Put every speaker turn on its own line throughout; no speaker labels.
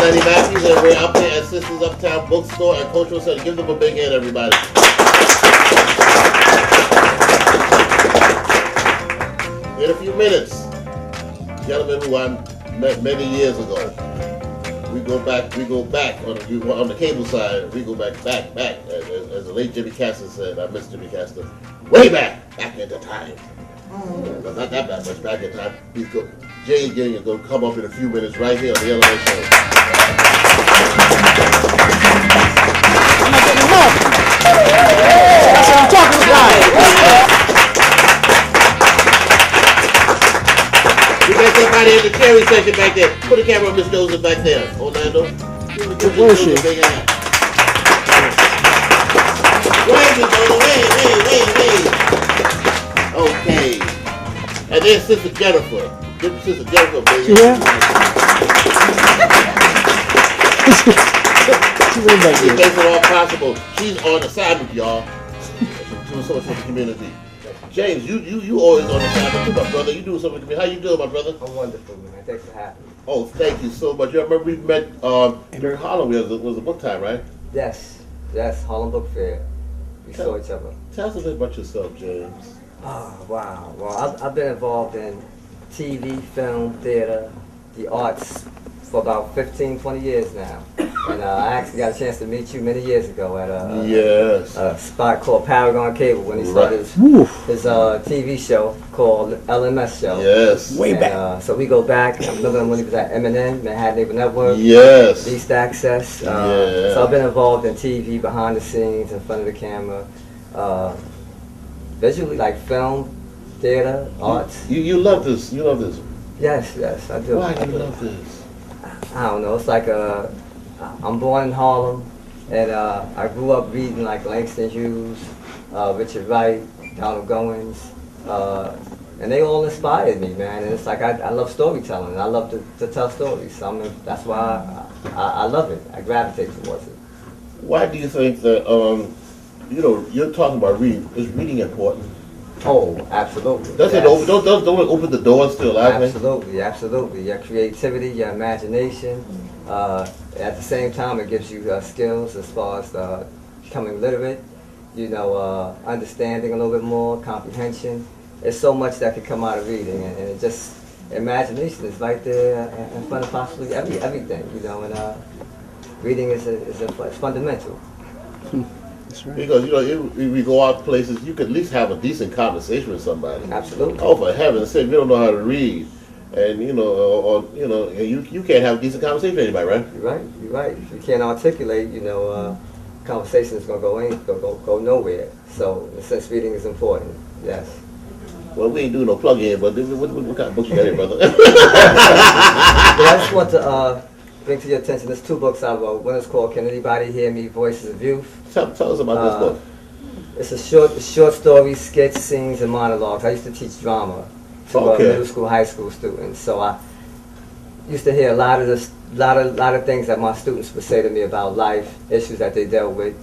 Lenny Matthews, and we're up there at Sisters Uptown Bookstore and Cultural Center. Give them a big hand, everybody. In a few minutes, gentlemen who I met many years ago. We go back on the cable side. We go back, as the late Jimmy Castor said. I miss Jimmy Castor. Way back into time. But not that much back in time. James Gang is going to come up in a few minutes right here on the LMS show.
I'm not getting enough. That's what I'm talking about.
We got somebody in the cherry section back there. Put the camera on Miss Joseph back there. Orlando.
Where is she?
Wait. Okay. And then Sister Jennifer. Sister Jennifer, baby.
Yeah.
She makes it all possible. She's on assignment, y'all. She's doing so much for the community. James, you always on assignment too, my brother. You doing something for me. How you doing, my brother?
I'm wonderful, man. Thanks for having me.
Oh, thank you so much. You remember we met during Harlem. It was a book time, right?
Yes, Harlem Book Fair. We saw each other.
Tell us a bit about yourself, James.
Oh, wow. Well, I've been involved in TV, film, theater, the arts for about 15, 20 years now. And I actually got a chance to meet you many years ago at a spot called Paragon Cable when he started his TV show called LMS show.
Yes.
Way back.
So we go back. I remember when he was at M&N, Manhattan Neighbor Network.
Yes.
Least Access. So I've been involved in TV, behind the scenes, in front of the camera. Visually, like film, theater, arts.
You love this. You love this.
Yes, I do.
Why do you love this?
I don't know. It's like I'm born in Harlem, and I grew up reading like Langston Hughes, Richard Wright, Donald Goins, and they all inspired me, man. And it's like I love storytelling. And I love to tell stories. So that's why I love it. I gravitate towards it.
Why do you think that you're talking about reading? Is reading important?
Oh, absolutely.
Does it open? Don't it open the doors to a lot of things?
Absolutely. Your creativity, your imagination. At the same time, it gives you skills as far as becoming literate. Understanding a little bit more, comprehension. There's so much that could come out of reading, and it just imagination is right there in front of possibly everything. And reading is fundamental.
That's right.
Because if we go out places, you could at least have a decent conversation with somebody.
Absolutely.
Oh, for heaven's sake, we don't know how to read, and you can't have a decent conversation with anybody, right?
You're right. If you can't articulate, conversation is gonna go nowhere. So, in a sense, reading is important. Yes.
Well, we ain't doing no plug-in, but what kind of books you got here, brother?
But I just want to bring to your attention, there's 2 books I wrote. One is called Can Anybody Hear Me? Voices of Youth.
Tell us about this book.
It's a short story, sketch, scenes, and monologues. I used to teach drama to middle school, high school students. So I used to hear a lot of things that my students would say to me about life, issues that they dealt with.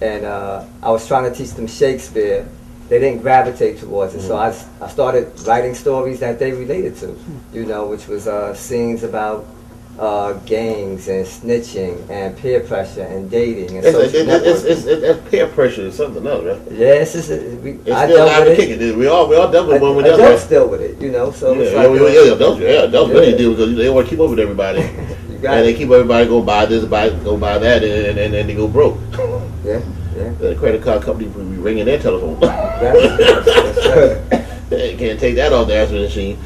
And I was trying to teach them Shakespeare. They didn't gravitate towards it. So I started writing stories that they related to, which was scenes about gangs and snitching and peer pressure and dating and social networking.
It's peer pressure is something else, right?
Yeah, I
still live to kick it. We all dealt with one with the other.
Adults deal with it, So
adults really do because they want to keep up with everybody, they keep everybody go buy this, go buy that, and they go broke.
Yeah.
The credit card company will be ringing their telephone.
That's right.
They can't take that off the answering machine.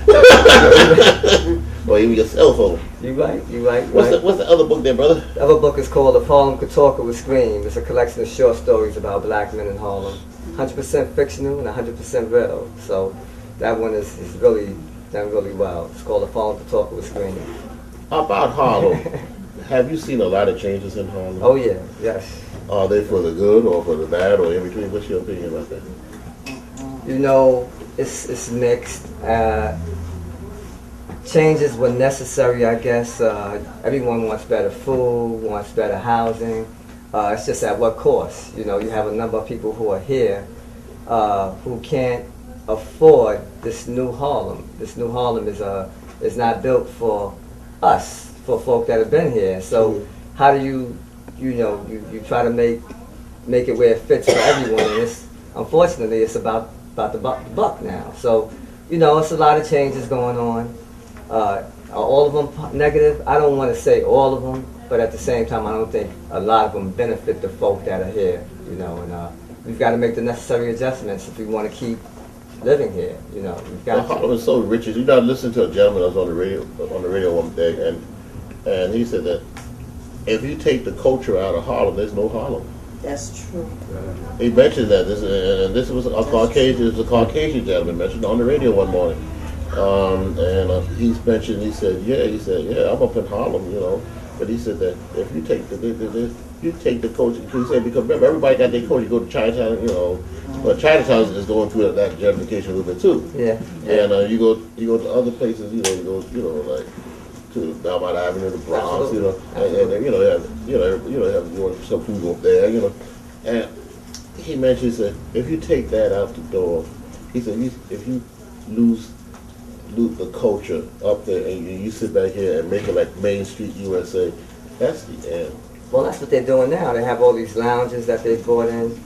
Or even your cell phone.
You're right.
What's the other book there, brother?
The other book is called If Harlem Could Talk, It Would Scream. It's a collection of short stories about black men in Harlem. 100% fictional and 100% real. So that one is really done really well. It's called If Harlem Could Talk, It Would Scream.
About Harlem, have you seen a lot of changes in Harlem?
Oh yeah, yes.
Are they for the good or for the bad or in between? What's your opinion about that?
It's mixed. Changes were necessary, I guess. Everyone wants better food, wants better housing. It's just at what cost? You have a number of people who are here who can't afford this new Harlem. This new Harlem is not built for us, for folk that have been here. So how do you you try to make it where it fits for everyone? And unfortunately, it's about the buck now. So, it's a lot of changes going on. Are all of them negative? I don't want to say all of them, but at the same time, I don't think a lot of them benefit the folk that are here. And we've got to make the necessary adjustments if we want to keep living here. We've got.
Harlem is so rich. You know, I listened to a gentleman that was on the radio one day, and he said that if you take the culture out of Harlem, there's no Harlem.
That's true.
He mentioned that this was a Caucasian gentleman mentioned on the radio one morning, he said, yeah, I'm up in Harlem, but he said that if you take the culture, he said, because remember everybody got their culture. You go to Chinatown, but Chinatown is going through that gentrification a little bit too.
Yeah.
And you go to other places, you go like to Belmont Avenue, the Bronx, and have some food up there, And he mentioned, he said, if you take that out the door, he said, if you lose the culture up there and you sit back here and make it like Main Street USA, that's the end.
Well, that's what they're doing now. They have all these lounges that they brought in.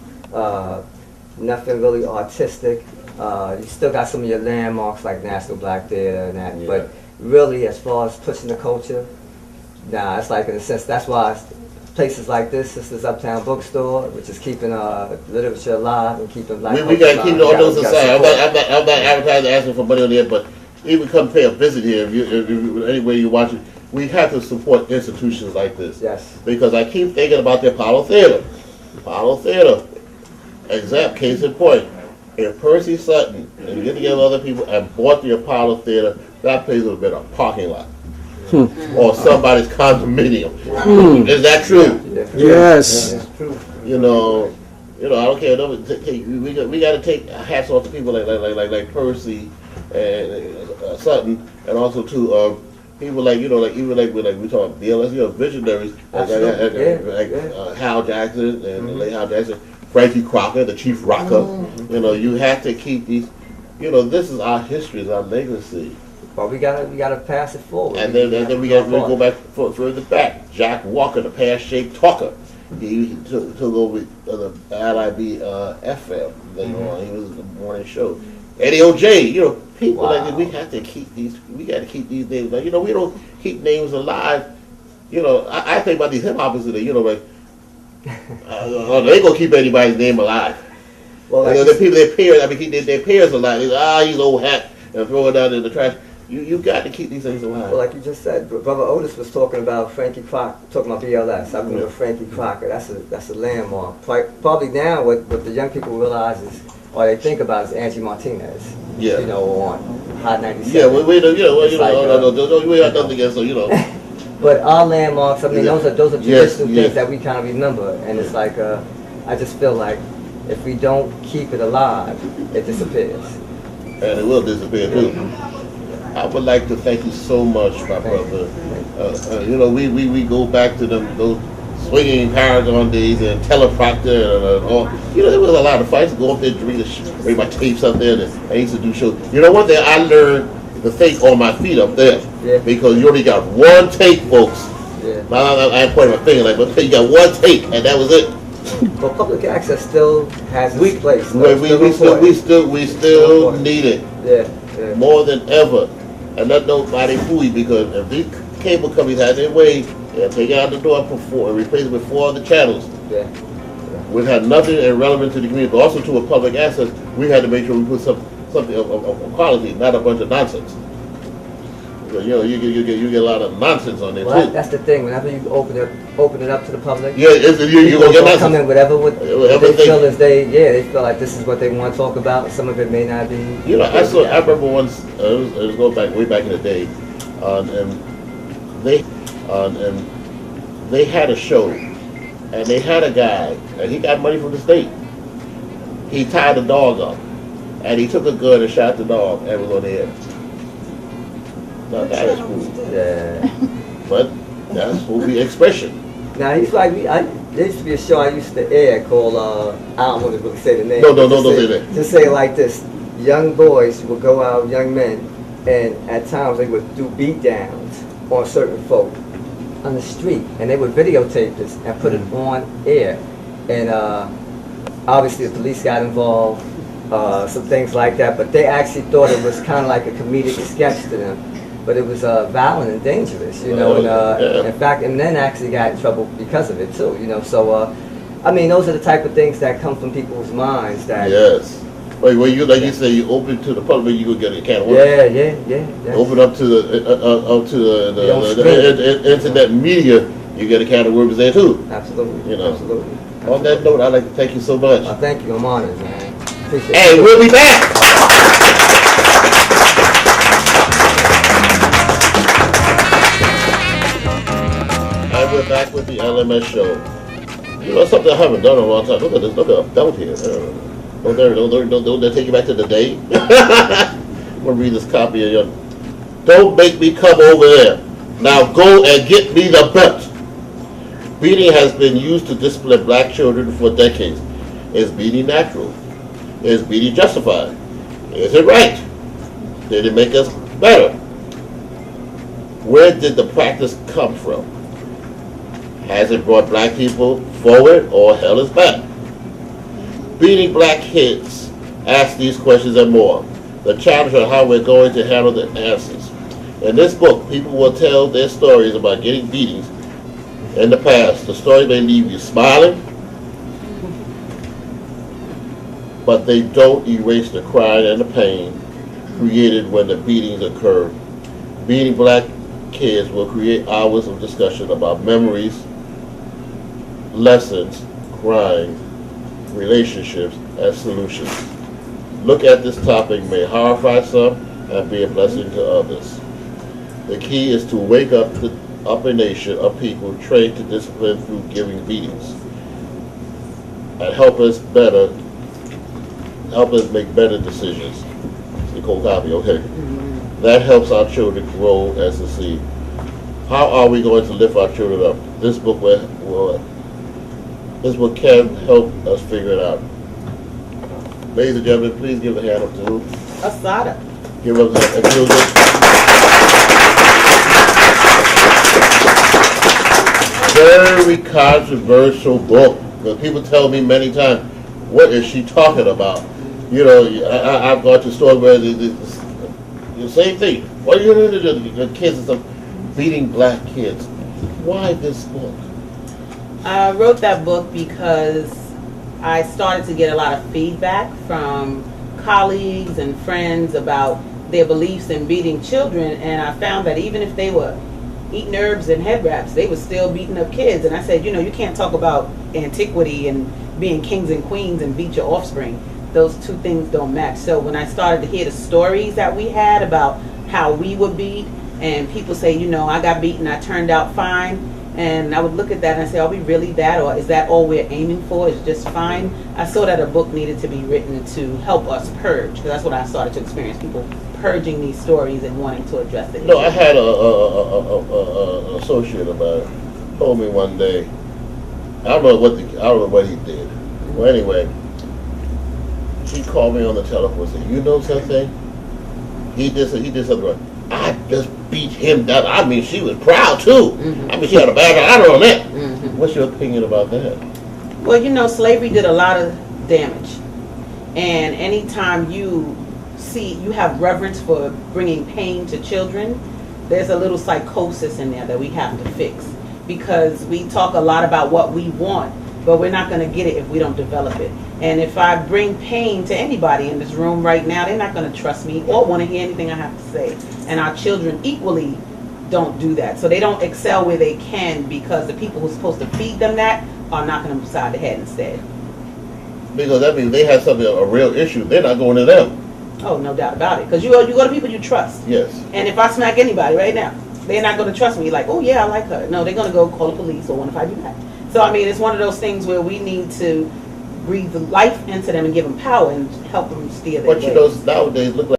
Nothing really artistic. You still got some of your landmarks like National Black Theater and that, but really, as far as pushing the culture, it's like, in a sense, that's why places like this Uptown Bookstore, which is keeping literature alive and keeping black culture alive.
We got to keep all those aside. I'm not advertising, asking for money on there, but even come pay a visit here, if anywhere you watch it, we have to support institutions like this.
Yes.
Because I keep thinking about the Apollo Theater. Apollo Theater, exact case in point. If Percy Sutton and you get together with other people and bought the Apollo Theater, that place would have been a parking lot. Or somebody's condominium. Is that true?
Yes.
That's true.
I don't care. We got to take hats off to people like Percy and Sutton, and also to people like we talk about BLS, visionaries like Hal Jackson and late Hal Jackson, Frankie Crocker, the Chief Rocker. You have to keep these. This is our history, it's our legacy.
But we gotta pass it forward.
And then we got to go back further back. Jack Walker, the pear-shaped talker. He took over the LIB FM later on. He was the morning show. Eddie O.J. People like that. We have to keep these. We got to keep these names. We don't keep names alive. I think about these hip hoppers today. They gonna keep anybody's name alive. Well, the people, their peers. Keep their peers alive. He's old hat and throw it down in the trash. You got to keep these things alive.
Well, like you just said, Brother Otis was talking about Frankie Crocker, talking about BLS. I remember Frankie Crocker. That's a landmark. Probably now, what the young people realize is, or they think about, is Angie Martinez.
Yeah.
On Hot 97.
Yeah, we have nothing against her,
But our landmarks, those are traditional things that we kind of remember, and it's like I just feel like if we don't keep it alive, it disappears.
And it will disappear too. I would like to thank you so much, my brother. We go back to those swinging Paragon days and teleprompter and all. There was a lot of fights. Go up there, bring my tapes up there. And I used to do shows. One thing I learned to think on my feet up there, because you only got one take, folks. Yeah. I ain't pointing my finger but you got one take, and that was it.
But public access still has its place.
We still need it.
Yeah.
More than ever. And let nobody fool you, because if these cable companies had their way, take it out the door and replace it with 4 other channels.
Yeah.
We've had nothing irrelevant to the community, but also to a public access. We had to make sure we put something of quality, not a bunch of nonsense. You get a lot of nonsense on there too.
That's the thing. Whenever you open it up to the public,
you're gonna get nonsense.
Come in whatever they feel as they feel like this is what they want to talk about. Some of it may not be.
I remember once. It was going way back in the day, and they had a show, and they had a guy, and he got money from the state. He tied the dog up, and he took a gun and shot the dog, and was on the air. Now that is cool.
Yeah.
But that's movie expression.
Now he's like there used to be a show I used to air called I don't want to really say the name.
No, don't say that.
Just say it like this: young boys would go out, young men, and at times they would do beat downs on certain folk on the street, and they would videotape this and put it on air. And obviously the police got involved, some things like that, but they actually thought it was kind of like a comedic sketch to them. But it was violent and dangerous, you know, and in fact, and then actually got in trouble because of it too, you know. So, I mean, those are the type of things that come from people's minds that...
Yes. Wait, well, you, like you say, you open to the public, you go get a can of worms.
Yeah.
Open up to the internet media, you get a can of worms there too.
Absolutely.
You know.
Absolutely.
On that note, I'd like to thank you so much.
Thank you. I'm honored, man. Appreciate it.
Hey, we'll be back. And we're back with the LMS show. You know something I haven't done in a long time. Look at this. Look at a belt here. Don't they take you back to the day? I'm gonna read this copy of your. Don't make me come over there. Now go and get me the belt. Beating has been used to discipline black children for decades. Is beating natural? Is beating justified? Is it right? Did it make us better? Where did the practice come from? Has it brought black people forward or held us back? Beating black kids, ask these questions and more. The challenge on how we're going to handle the answers. In this book, people will tell their stories about getting beatings in the past. The story may leave you smiling, but they don't erase the crying and the pain created when the beatings occurred. Beating black kids will create hours of discussion about memories, lessons, crying, relationships, and solutions. Look at this topic may horrify some and be a blessing to others. The key is to wake up a nation of people trained to discipline through giving beatings and help us make better decisions. It's a cold copy, okay? That helps our children grow and succeed. How are we going to lift our children up? This book can help us figure it out. Ladies and gentlemen, please give a hand up to who?
Asada.
Give us a very controversial book. Because people tell me many times, what is she talking about? You know, I've gone to stores where the same thing. What are you doing to the kids and stuff? Beating black kids. Why this book?
I wrote that book because I started to get a lot of feedback from colleagues and friends about their beliefs in beating children, and I found that even if they were eating herbs and head wraps, they were still beating up kids. And I said, you know, you can't talk about antiquity and being kings and queens and beat your offspring. Those two things don't match. So when I started to hear the stories that we had about how we were beat, and people say, you know, I got beaten, I turned out fine, and I would look at that and say, are we really that, or is that all we're aiming for, is just fine? I saw that a book needed to be written to help us purge, because that's what I started to experience, people purging these stories and wanting to address it.
No, I had an associate of mine told me one day, I don't know what he did. Well, anyway, he called me on the telephone and said, you know something? He did something wrong. I just beat him down. I mean, she was proud too. I mean, she had a bad honor on that. What's your opinion about that?
Well, you know, slavery did a lot of damage. And anytime you have reverence for bringing pain to children, there's a little psychosis in there that we have to fix. Because we talk a lot about what we want, but we're not going to get it if we don't develop it. And if I bring pain to anybody in this room right now, they're not going to trust me or want to hear anything I have to say. And our children equally don't do that. So they don't excel where they can because the people who are supposed to feed them that are knocking them upside the head instead.
Because that means they have something, a real issue. They're not going to them.
Oh, no doubt about it. Because you go to people you trust.
Yes.
And if I smack anybody right now, they're not going to trust me like, oh yeah, I like her. No, they're going to go call the police or what if I do that. So I mean, it's one of those things where we need to breathe life into them and give them power and help them steer their way.
But you know, nowadays, look like